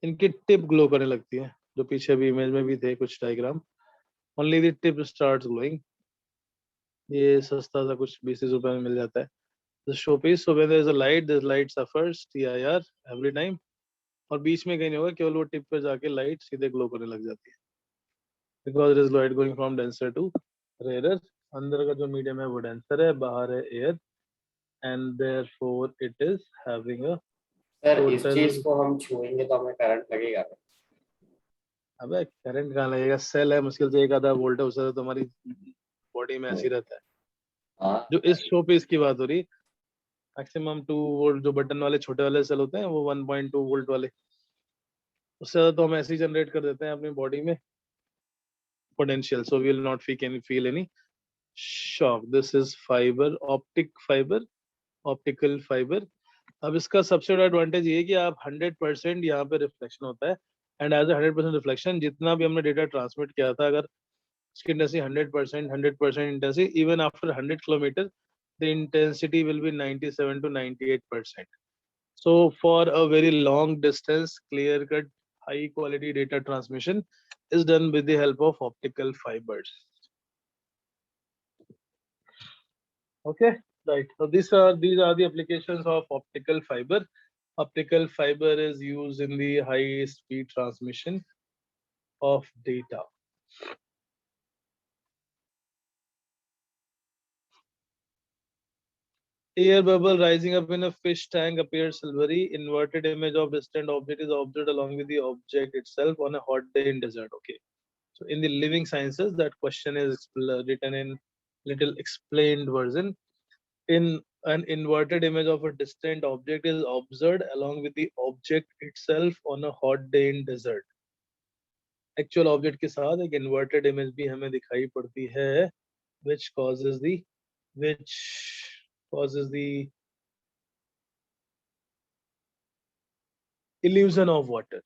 इनकी टिप ग्लो करने लगती है, जो पीछे भी इमेज में भी थे कुछ diagram. Only the tip starts glowing. ये सस्ता सा कुछ 20 रुपए में मिल जाता है the show piece. So when there is a light, this light suffers TIR every time. और बीच में कहीं नहीं होगा, केवल वो टिप पे जाके लाइट सीधे ग्लो करने लग जाती है because it is light going from denser to rare. अंदर का जो मीडियम है वो डेंसर है, बाहर है air and therefore it is having a sir इस टोटल। चीज को हम छुएंगे तो हमें करंट लगेगा? अबे करंट कहाँ लगेगा? सेल है, मुश्किल से 1 आधा वोल्ट है, उससे तो तुम्हारी बॉडी में ऐसे ही रहता है। हाँ। जो इस शो पीस की बात हो रही, मैक्सिमम 2 वोल्ट, जो बटन वाले छोटे वाले सेल होते हैं वो 1.2 वोल्ट वाले, उससे ज्यादा तो हम ऐसे ही जनरेट कर देते हैं अपनी बॉडी में potential. So we will not feel any shock. This is fibre optic fibre, optical fibre. अब इसका सबसे बड़ा एडवांटेज ये है कि आप 100% यहाँ पे रिफ्लेक्शन होता है एंड एज ए 100% रिफ्लेक्शन, जितना भी हमने डेटा ट्रांसमिट किया था, अगर उसकी intensity 100% intensity, even after 100 kilometre the intensity will be 97 to 98%. So for a very long distance, clear cut, high quality data transmission, is done with the help of optical fibers. Okay, right. So these are the applications of optical fiber. Optical fiber is used in the high speed transmission of data. Air bubble rising up in a fish tank appears silvery. Inverted image of distant object is observed along with the object itself on a hot day in desert. Okay. So in the living sciences, that question is written in little explained version. In an inverted image of a distant object is observed along with the object itself on a hot day in desert. Actual object के साथ एक inverted image भी हमें दिखाई पड़ती है, which causes the illusion of water,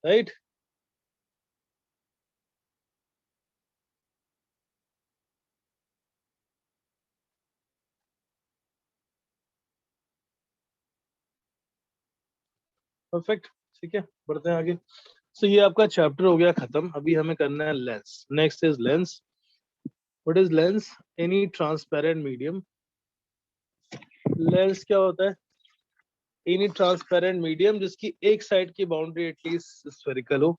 right? Perfect, ठीक है, बढ़ते हैं आगे. सो ये आपका चैप्टर हो गया खत्म. अभी हमें करना है lens. Next is lens. What is lens? Any transparent medium. Lens क्या होता है? एनी ट्रांसपेरेंट मीडियम जिसकी एक साइड की बाउंड्री एटलीस्ट स्फेरिकल हो,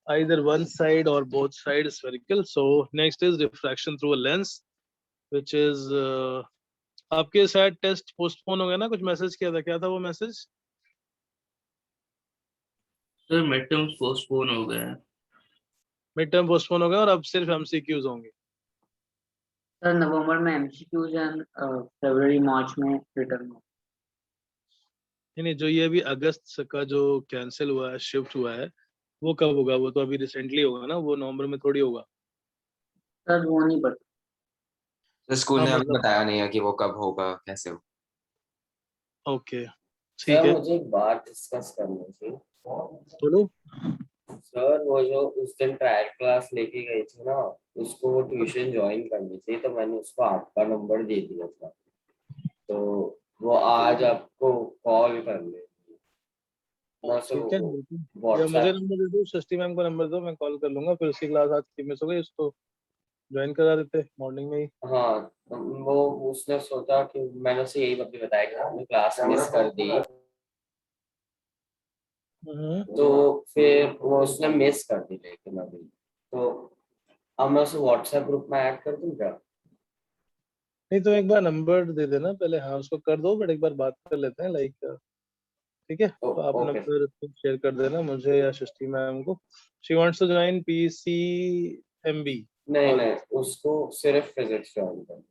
either one side or both side spherical. So next is diffraction through a lens, which is आपके शायद test postpone हो गया ना, कुछ मैसेज किया था, क्या था वो message? Sir mid terms postpone हो गए हैं. मिड टर्म पोस्टपोन हो गया और अब सिर्फ एमसीक्यूज होंगे. सर नवंबर में एमसीक्यूज एंड फरवरी मार्च में रिटर्न. नहीं, जो ये अभी अगस्त का जो कैंसिल हुआ है, शिफ्ट हुआ है, वो कब होगा? वो तो अभी रिसेंटली होगा ना, वो नवंबर में थोड़ी होगा. सर वो नहीं पता. तो स्कूल ने हाँ, हमें मतलब बताया नहीं है कि वो कब होगा, कैसे हो. ओके, ठीक सर है, मुझे एक बात डिस्कस करनी थी. बोलो. सर वो जो उस दिन ट्रायल क्लास लेके गई थी ना, उसको वो ट्यूशन ज्वाइन करनी थी, तो मैंने उसको आपका नंबर दे दिया था, तो वो आज आपको कॉल कर ले. मैं ठीक है, बिल्कुल. या मुझे व्हाट्सएप. नंबर दे दो, सृष्टि मैम को नंबर दो, मैं कॉल कर लूंगा. फिर उसकी क्लास आज की मिस हो गई, उसको ज्वाइन करा देते मॉर्निंग में ही. हाँ, तो वो उसने सोचा कि मैंने उसे यही अभी बताया कि हमने क्लास मिस कर दी, तो फिर वो उसने मिस कर दी. लेकिन अभी तो अब मैं उसे व्हाट्सएप ग्रुप में ऐड कर दूं क्या? नहीं, तो एक बार नंबर दे देना पहले. हाँ, उसको कर दो, बट एक बार बात कर लेते हैं, लाइक. ठीक है, तो आप ओके. नंबर शेयर कर देना मुझे या सृष्टि मैम को. She wants to join PCMB. नहीं, उसको सिर्फ फिजिक्स ज्वाइन करना.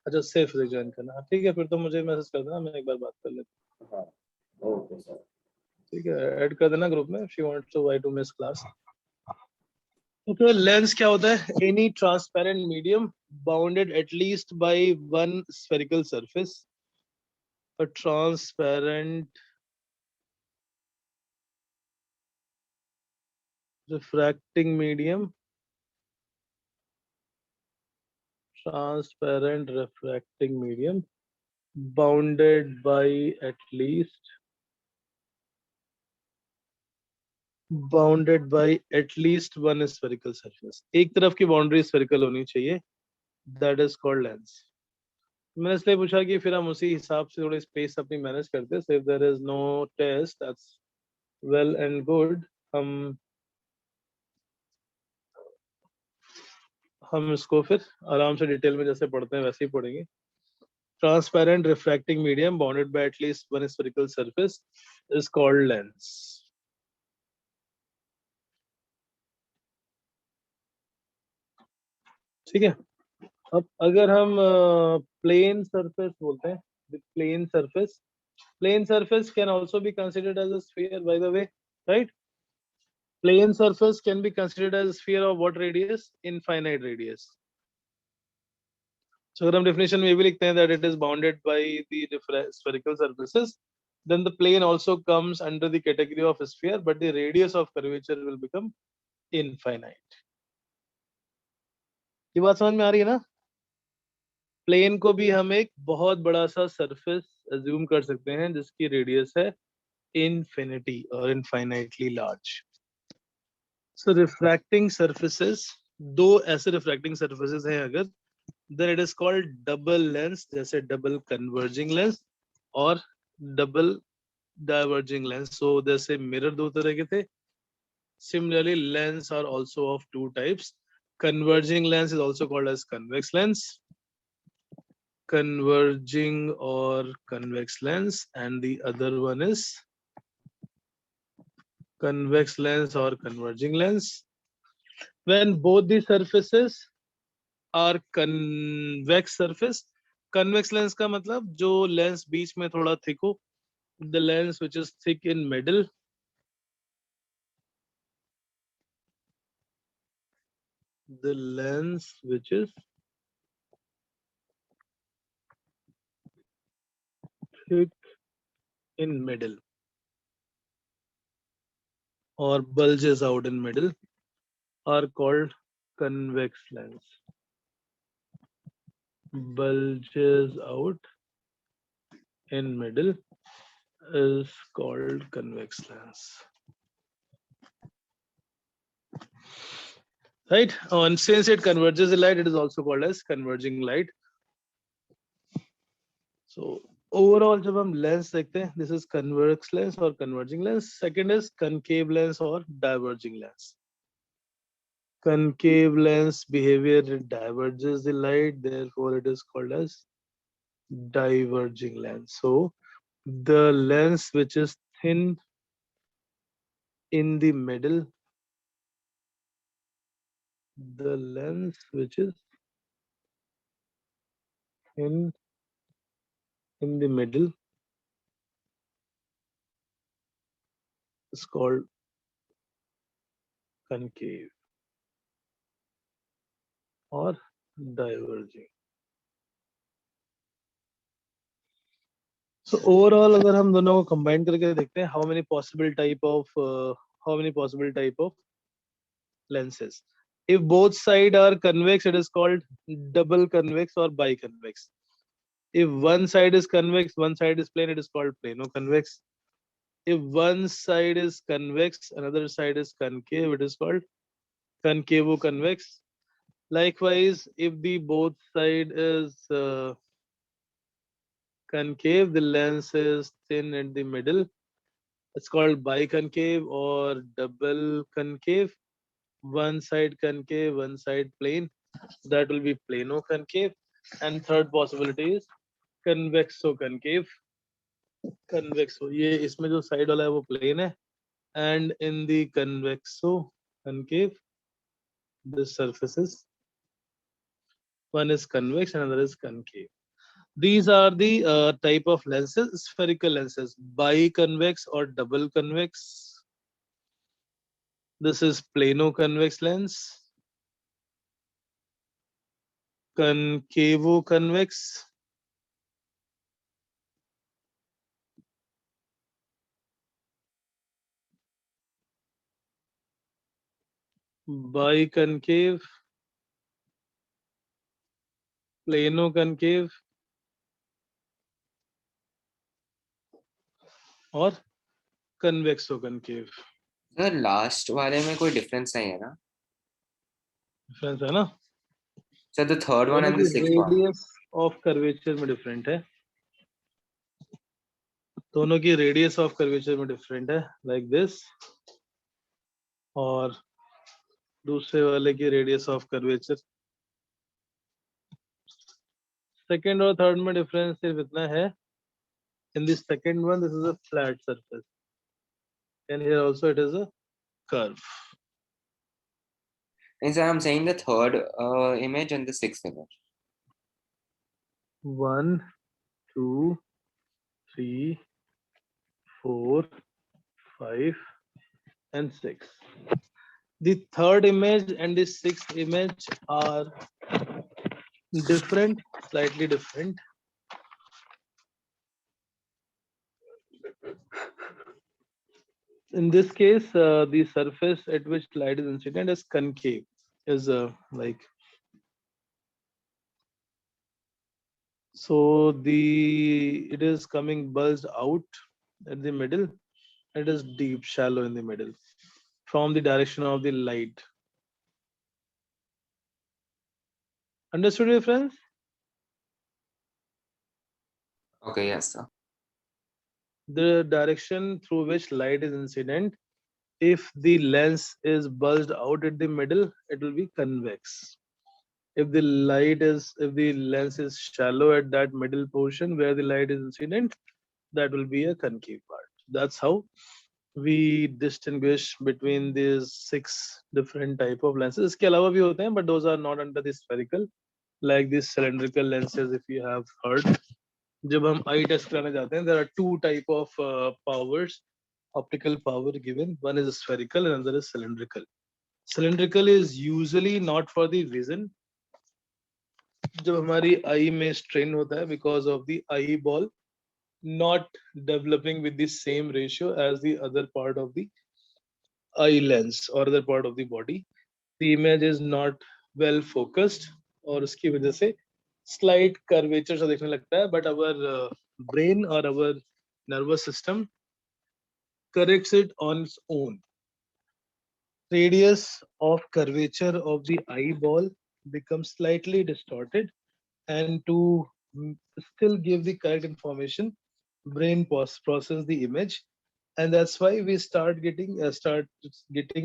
अच्छा, सिर्फ ज्वाइन करना. हाँ, ठीक है, फिर तो मुझे मैसेज कर देना, मैं एक बार बात कर लेता हाँ, ओके सर. हूँ. ठीक है, ऐड कर देना ग्रुप में. She wants to why to miss class. Okay, lens क्या होता है? Any transparent medium bounded at least by one spherical surface. A transparent refracting medium, transparent refracting medium bounded by at least one spherical surface. एक तरफ की boundary spherical होनी चाहिए, that is called lens. मैंने इसलिए पूछा कि फिर हम उसी हिसाब से थोड़ी स्पेस अपनी मैनेज करते हैं. So if there is no test, that's well and good. हम इसको फिर आराम से डिटेल में जैसे पढ़ते हैं वैसे ही पढ़ेंगे. Transparent refracting medium bounded by at least one spherical surface is called lens. ठीक है. अब अगर हम प्लेन सरफेस बोलते हैं, plane surface can also be considered as a sphere, by the way, right? Plane surface can be considered as a sphere of what radius? Infinite radius. So अगर हम definition में भी लिखते हैं that it is bounded by the spherical surfaces, then the plane also comes under the category of a sphere, but the radius of curvature will become infinite. ये बात समझ में आ रही है ना? प्लेन को भी हम एक बहुत बड़ा सा सरफेस अज्यूम कर सकते हैं जिसकी रेडियस है infinity or infinitely large. So refracting surfaces, दो ऐसे refracting surfaces हैं अगर, then it is called double lens, जैसे double converging lens और double diverging lens. So जैसे mirror दो तरह के थे, similarly lens are also of two types. Converging lens is also called as convex lens, converging or convex lens, and the other one is convex lens or converging lens. When both the surfaces are convex surface, convex lens का मतलब जो lens बीच में थोड़ा thick हो, the lens which is thick in middle, the lens which is thick in middle or bulges out in middle are called convex lens. Bulges out in middle is called convex lens. Right? And since it converges the light, it is also called as converging light. So overall, जब हम lens देखते हैं, this is convex lens or converging lens. Second is concave lens or diverging lens. Concave lens behavior, it diverges the light, therefore it is called as diverging lens. So the lens which is thin in the middle, the lens which is thin in the middle is called concave or diverging. So overall, अगर हम दोनों को combine करके देखते हैं, how many possible type of lenses? If both sides are convex, it is called double convex or biconvex. If one side is convex, one side is plane, it is called plano-convex. If one side is convex, another side is concave, it is called concavo-convex. Likewise, if the both side is concave, the lens is thin in the middle, it's called biconcave or double concave. One side concave, one side plane, that will be plano-concave. And third possibility is convexo-concave. Convexo, ये इसमें जो side वाला है वो plane है, and in the convexo-concave, the surfaces, one is convex and another is concave. These are the type of lenses, spherical lenses, biconvex or double convex. This is plano-convex lens, concavo-convex, biconcave, plano-concave और convexo-concave. Sir, last वाले में कोई difference नहीं है ना? Difference है ना? So the third one and the sixth one. Radius of curvature में different है. दोनों की radius of curvature में different है, like this. और दूसरे वाले की radius of curvature. Second और third में difference सिर्फ इतना है. In the second one, this is a flat surface, and here also it is a curve. And sir, I'm saying the third image and the sixth image. 1, 2, 3, 4, 5, and 6. The third image and the sixth image are different, slightly different. In this case, the surface at which light is incident is concave, is like so. It is coming bulged out at the middle, It is deep, shallow in the middle, from the direction of the light. Understood, your friends? Okay, yes, sir. The direction through which light is incident, if the lens is bulged out at the middle, it will be convex. If the lens is shallow at that middle portion where the light is incident, that will be a concave part. That's how we distinguish between these 6 different type of lenses. इसके अलावा भी होते हैं, but those are not under the spherical, like these cylindrical lenses. If you have heard, जब हम eye test कराने जाते हैं, there are 2 type of powers, optical power given. One is spherical, and another is cylindrical. Cylindrical is usually not for the vision. जब हमारी eye में strain होता है because of the eyeball not developing with the same ratio as the other part of the eye lens or other part of the body, the image is not well focused और उसकी वजह से slight curvature सा दिखने लगता है, but our brain or our nervous system corrects it on its own. Radius of curvature of the eyeball becomes slightly distorted, and to still give the correct information, brain process the image, and that's why we start getting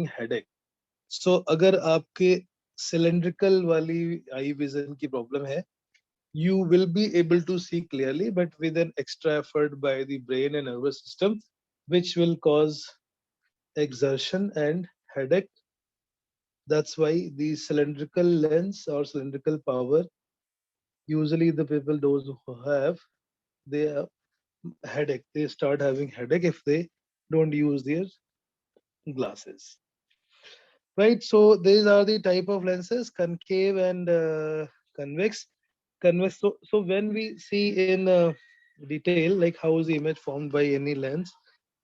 headache. So अगर आपके cylindrical वाली eye vision की problem है, you will be able to see clearly, but with an extra effort by the brain and nervous system, which will cause exertion and headache. That's why the cylindrical lens or cylindrical power, usually the people those who have, they have headache. They start having headache if they don't use their glasses. Right, so these are the type of lenses, concave and convex. So when we see in detail like how is the image formed by any lens,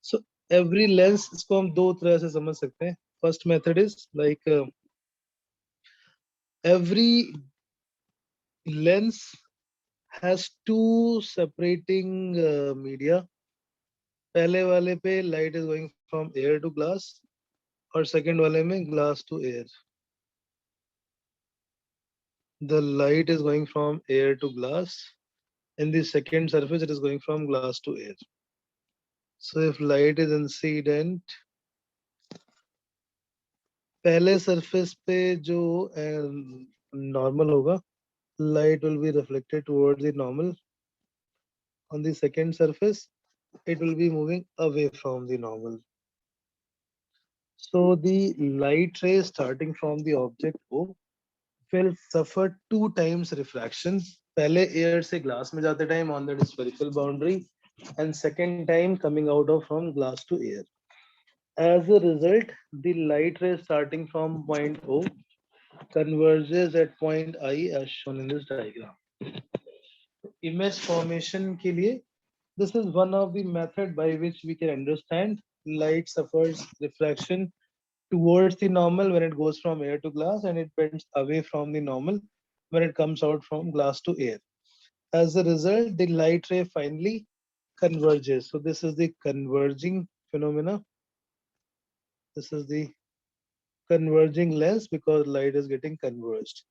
so every lens इसको हम दो तरह से समझ सकते हैं. First method is like every lens has 2 separating media. पहले वाले पे light is going from air to glass और second वाले में glass to air. The light is going from air to glass. In the second surface, it is going from glass to air. So if light is incident, पहले surface पे जो normal होगा, light will be reflected towards the normal. On the second surface, it will be moving away from the normal. So the light ray starting from the object O will suffer 2 times refraction. पहले air से glass में जाते time on the spherical boundary, and second time coming out of from glass to air. As a result, the light ray starting from point O converges at point I as shown in this diagram. Image formation के लिए, this is one of the method by which we can understand light suffers refraction towards the normal when it goes from air to glass, and it bends away from the normal when it comes out from glass to air. As a result, the light ray finally converges. So this is the converging phenomena. This is the converging lens because light is getting converged.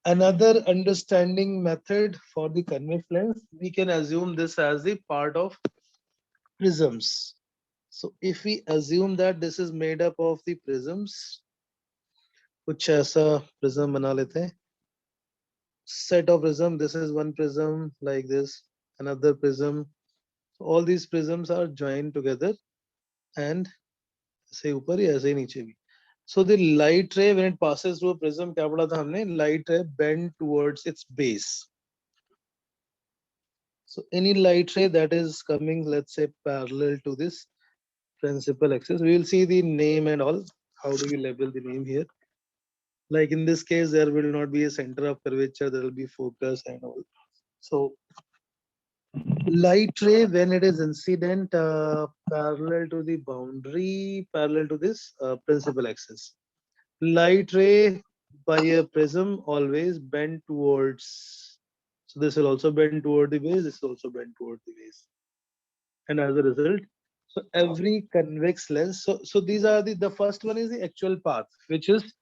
Another understanding method for the convex lens, we can assume this as the part of prisms. So if we assume that this is made up of the prisms, कुछ ऐसा prism बना लेते हैं. Set of prism, this is one prism like this, another prism. So all these prisms are joined together and ऐसे ऊपर ही ऐसे ही नीचे भी. So the light ray when it passes through a prism, क्या पढ़ा था हमने? Light ray bend towards its base. So any light ray that is coming, let's say parallel to this principal axis, we will see the name and all. How do we label the name here? Like in this case, there will not be a center of curvature, there will be focus and all. So light ray when it is incident parallel to the boundary, parallel to this principal axis. Light ray by a prism always bend towards. So this will also bend toward the base, this will also bend toward the base. And as a result, So every convex lens, so these are the first one is the actual path, which is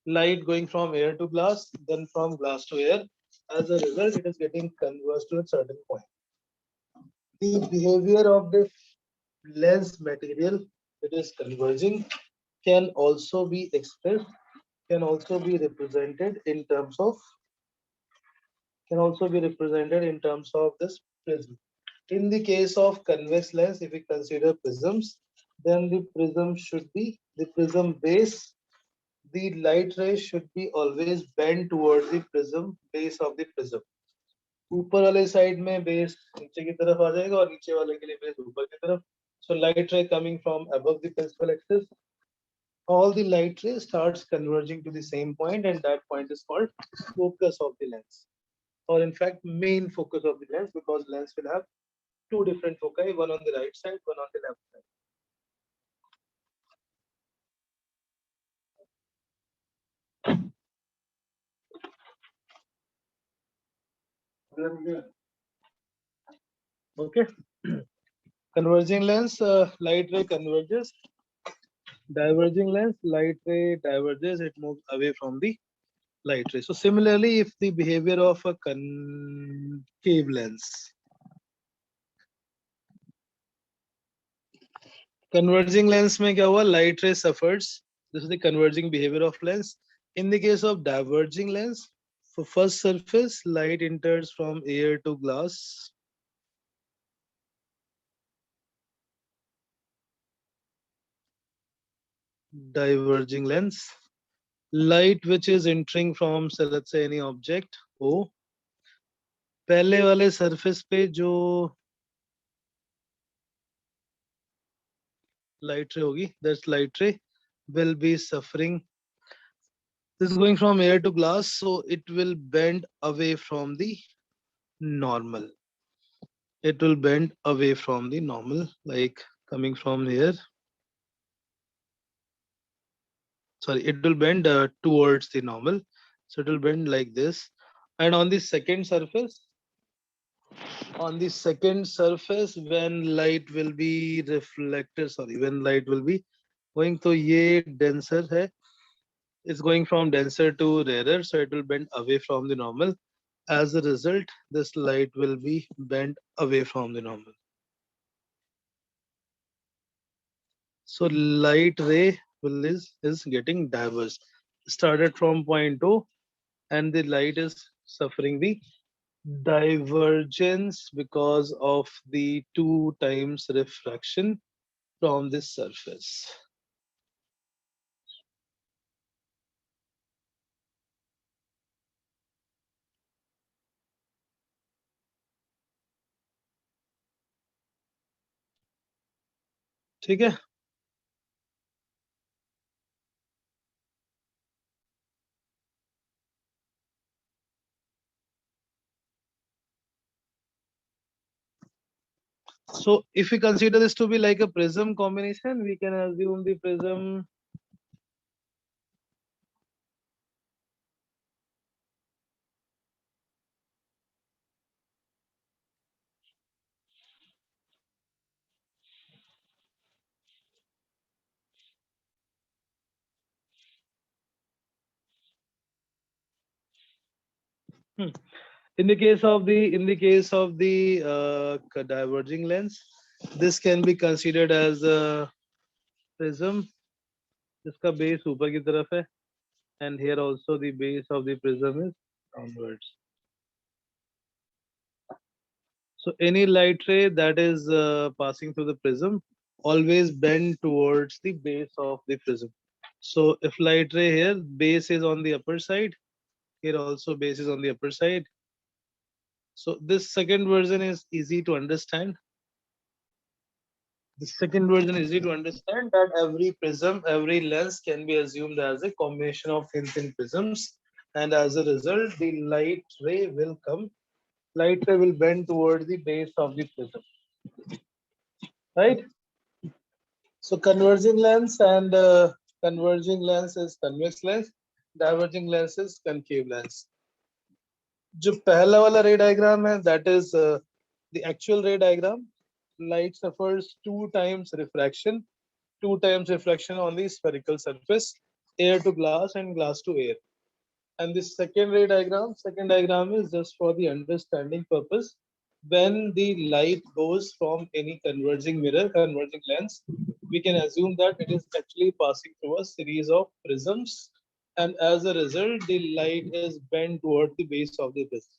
light going from air to glass, then from glass to air. As a result, it is getting converged to a certain point. The behavior of the lens material, it is converging, can also be expressed, can also be represented in terms of this prism. In the case of convex lens, if we consider prisms, then the prism should be the prism base. The light ray should be always bent towards the prism base of the prism. ऊपर वाले side में base नीचे की तरफ आ जाएगा और नीचे वाले के लिए बेस ऊपर की तरफ. So light ray coming from above the principal axis, all the light rays starts converging to the same point, and that point is called focus of the lens, or in fact main focus of the lens, because lens will have two different foci, one on the right side, one on the left side. Okay. Converging lens, light ray converges. Diverging lens, light ray diverges, it moves away from the light ray. So similarly, if the behavior of a concave lens, converging lens में क्या हुआ, light ray suffers. This is the converging behavior of lens. In the case of diverging lens, for first surface, light enters from air to glass. Diverging lens, light which is entering from, say, let's say any object O, पहले वाले surface पे जो light ray होगी, that light ray will be suffering. This is going from air to glass, so it will bend away from the normal. It will bend away from the normal, like coming from here. Sorry, it will bend towards the normal. So it will bend like this. And on the second surface, when light will be reflected, when light will be going, to ye denser hai, it's going from denser to rarer, so it will bend away from the normal. As a result, this light will be bent away from the normal. So light ray is getting diverged. Started from point O, and the light is suffering the divergence because of the 2 times refraction from this surface. ठीक है. So if we consider this to be like a prism combination, we can assume the prism in the case of the diverging lens, this can be considered as a prism. इसका base ऊपर की तरफ है, and here also the base of the prism is downwards. So any light ray that is passing through the prism always bend towards the base of the prism. So if light ray here, base is on the upper side, here also base is on the upper side. So this second version is easy to understand. The second version is easy to understand, that every prism, every lens can be assumed as a combination of thin prisms, and as a result, the light ray will bend towards the base of the prism. Right? So converging lens and converging lens is convex lens, diverging lens is concave lens. जो पहला वाला ray diagram है, that is the actual ray diagram. light suffers 2 times refraction, 2 times reflection on the spherical surface, air to glass and glass to air. And this second diagram is just for the understanding purpose. When the light goes from any converging mirror, converging lens, we can assume that it is actually passing through a series of prisms, and as a result, the light is bent toward the base of the prism.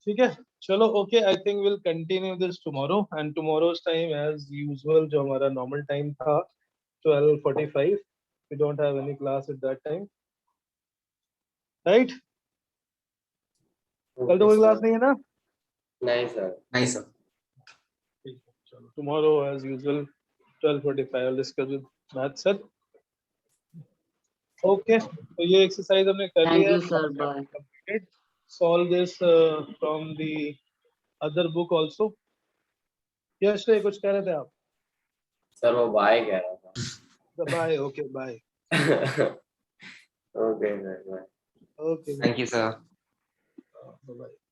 ठीक है चलो okay, I think we'll continue this tomorrow, and tomorrow's time as usual जो हमारा normal time था 12:45, we don't have any class at that time, right? कल तो कोई class नहीं है ना? नहीं सर Nice, sir. ठीक है, चलो tomorrow as usual 12:45 I'll discuss with math sir. Okay, तो ये exercise हमने कर Thank लिया you, sir. Bye. completed. Solve this from the other book also. Yes, sir, कुछ कह रहे थे आप? सर वो बाय कह रहा था Bye. Okay, bye. Okay sir bye Okay. Thank you, sir. Bye.